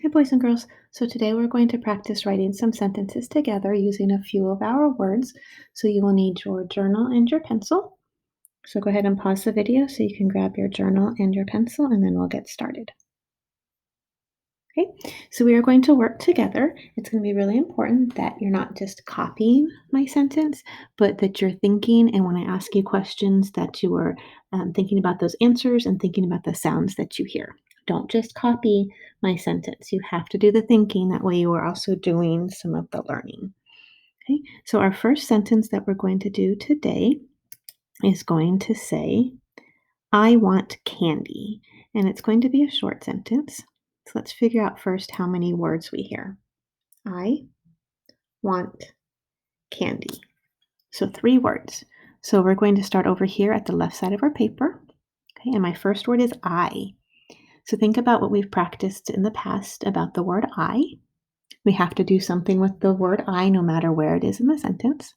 Hi, boys and girls. So today we're going to practice writing some sentences together using a few of our words. So you will need your journal and your pencil. So go ahead and pause the video so you can grab your journal and your pencil, and then we'll get started. Okay, so we are going to work together. It's going to be really important that you're not just copying my sentence, but that you're thinking, and when I ask you questions, that you are thinking about those answers and thinking about the sounds that you hear. Don't just copy my sentence. You have to do the thinking. That way, you are also doing some of the learning. Okay, so our first sentence that we're going to do today is going to say, I want candy. And it's going to be a short sentence. So let's figure out first how many words we hear. I want candy. So 3 words. So we're going to start over here at the left side of our paper. Okay, and my first word is I. So think about what we've practiced in the past about the word I. We have to do something with the word I no matter where it is in the sentence.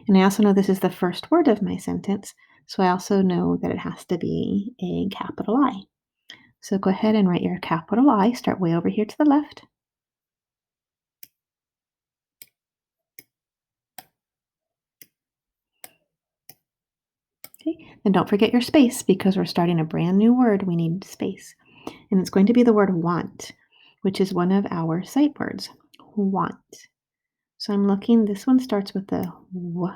And I also know this is the first word of my sentence, so I also know that it has to be a capital I. So go ahead and write your capital I. Start way over here to the left. Okay, and don't forget your space because we're starting a brand new word. We need space. And it's going to be the word want, which is one of our sight words. Want. So I'm looking, this one starts with the W.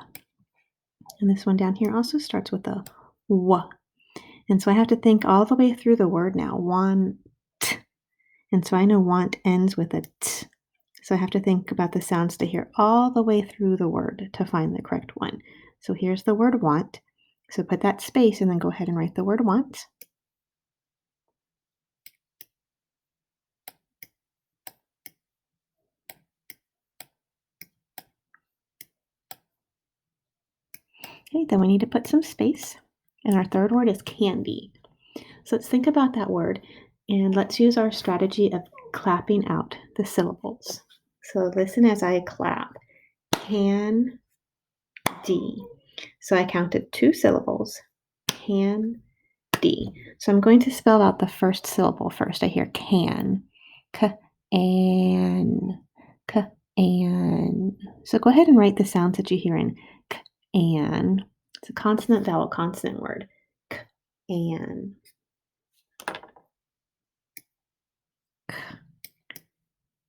And this one down here also starts with the W. And so I have to think all the way through the word now. Want. And so I know want ends with a T. So I have to think about the sounds to hear all the way through the word to find the correct one. So here's the word want. So put that space and then go ahead and write the word want. Okay, then we need to put some space. And our third word is candy. So let's think about that word and let's use our strategy of clapping out the syllables. So listen as I clap. Candy. So I counted 2 syllables. Candy. So I'm going to spell out the first syllable first. I hear can. K-an. K-an. So go ahead and write the sounds that you hear in k-an. It's a consonant vowel consonant word. K-an.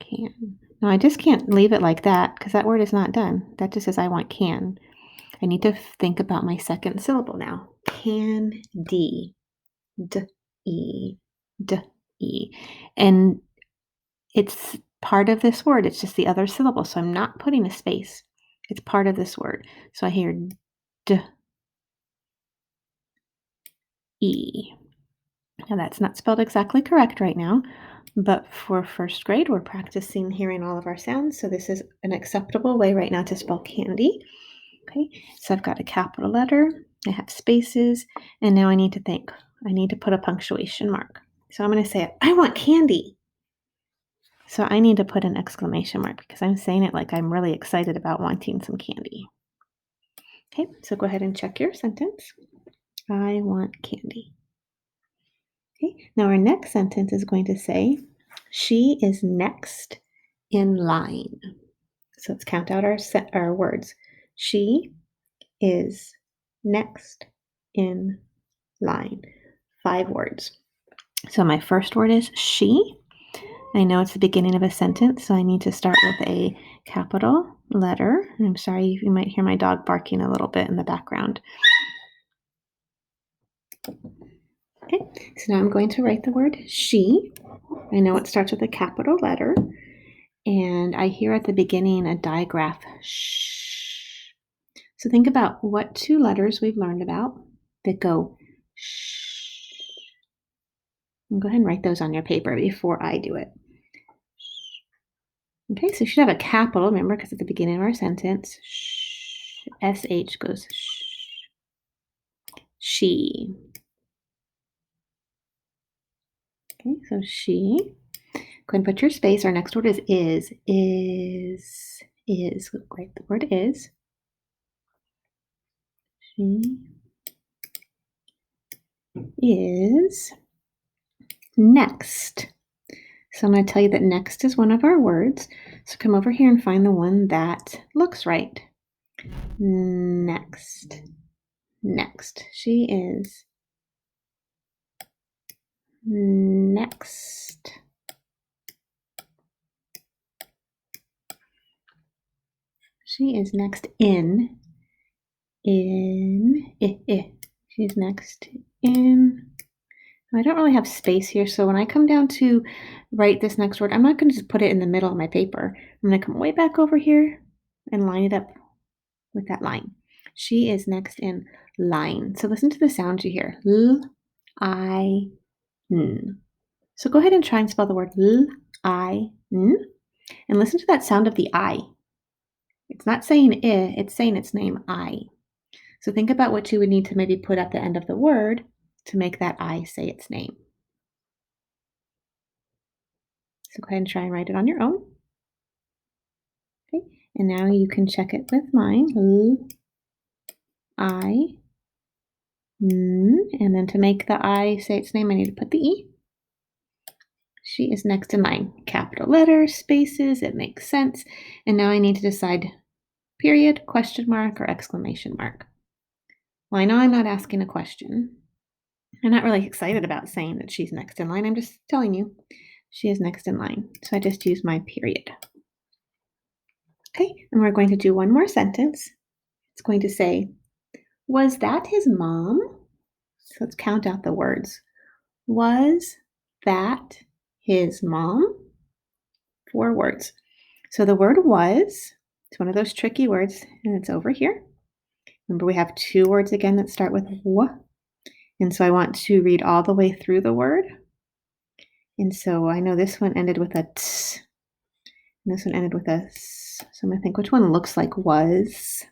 Can. No, I just can't leave it like that because that word is not done. That just says I want can. I need to think about my second syllable now. Candy. D-E. D-E. And it's part of this word. It's just the other syllable. So I'm not putting a space. It's part of this word. So I hear D-E. Now that's not spelled exactly correct right now, but for first grade, we're practicing hearing all of our sounds. So this is an acceptable way right now to spell candy. Okay, so I've got a capital letter, I have spaces, and now I need to think. I need to put a punctuation mark. So I'm going to say, I want candy. So I need to put an exclamation mark because I'm saying it like I'm really excited about wanting some candy. Okay, so go ahead and check your sentence. I want candy. Okay, now our next sentence is going to say, she is next in line. So let's count out our words. She is next in line. 5 words. So my first word is she. I know it's the beginning of a sentence, so I need to start with a capital letter. I'm sorry, you might hear my dog barking a little bit in the background. Okay, so now I'm going to write the word she. I know it starts with a capital letter, and I hear at the beginning a digraph sh. So think about what 2 letters we've learned about that go sh. And go ahead and write those on your paper before I do it. Okay, so you should have a capital, remember, because at the beginning of our sentence, sh, sh goes sh. She. Okay, so she. Go ahead and put your space. Our next word is is. Is. Write the word is. She is next. So I'm going to tell you that next is one of our words. So come over here and find the one that looks right. Next. Next. She is next. She is next in. She's next in. I don't really have space here, so when I come down to write this next word, I'm not going to just put it in the middle of my paper. I'm going to come way back over here and line it up with that line. She is next in line. So listen to the sounds you hear. L, I, N. So go ahead and try and spell the word L, I, N, and listen to that sound of the I. It's not saying I, it's saying its name, I. So think about what you would need to maybe put at the end of the word to make that I say its name. So go ahead and try and write it on your own. Okay, and now you can check it with mine. L, I, N, and then to make the I say its name, I need to put the E. She is next in line. Capital letters, spaces, it makes sense. And now I need to decide period, question mark, or exclamation mark. Well, I know I'm not asking a question. I'm not really excited about saying that she's next in line. I'm just telling you she is next in line. So I just use my period. Okay, and we're going to do one more sentence. It's going to say, was that his mom? So let's count out the words. Was that his mom? 4 words. So the word was, it's one of those tricky words, and it's over here. Remember, we have 2 words again that start with w. And so I want to read all the way through the word. And so I know this one ended with a t, and this one ended with a s. So I'm going to think which one looks like was.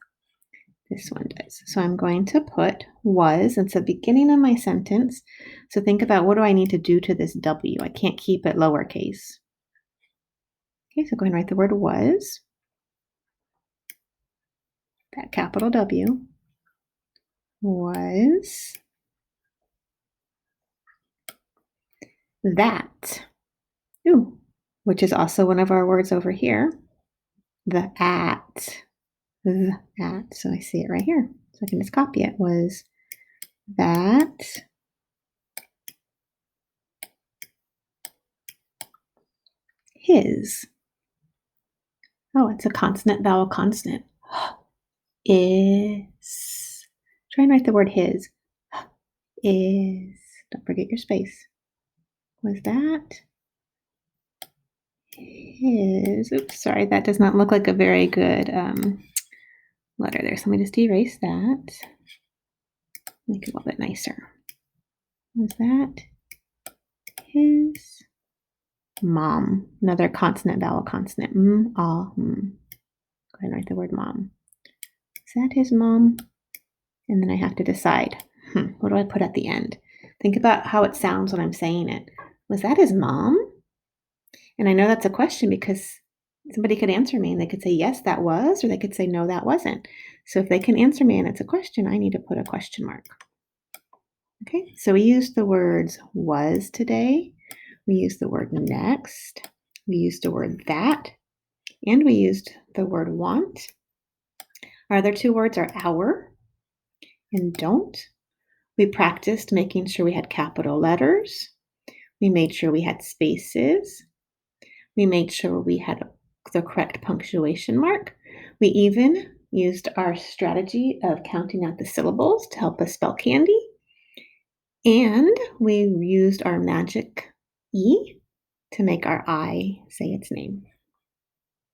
This one does. So I'm going to put was. It's the beginning of my sentence. So think about, what do I need to do to this W? I can't keep it lowercase. Okay, so go ahead and write the word was. That capital W. Was that. Ooh, which is also one of our words over here. The at. The at. So I see it right here. So I can just copy it. Was that his? Oh, it's a consonant, vowel, consonant. Is. Try and write the word his. Is. Don't forget your space. Was that his? Oops, sorry, that does not look like a very good letter there. So let me just erase that. Make it a little bit nicer. Was that his mom? Another consonant, vowel, consonant. Go ahead and write the word mom. Is that his mom? And then I have to decide, what do I put at the end? Think about how it sounds when I'm saying it. Was that his mom? And I know that's a question because somebody could answer me and they could say, yes, that was, or they could say, no, that wasn't. So if they can answer me and it's a question, I need to put a question mark. Okay, so we used the words was today. We used the word next. We used the word that. And we used the word want. Our other 2 words are our and don't. We practiced making sure we had capital letters. We made sure we had spaces. We made sure we had the correct punctuation mark. We even used our strategy of counting out the syllables to help us spell candy. And we used our magic E to make our I say its name.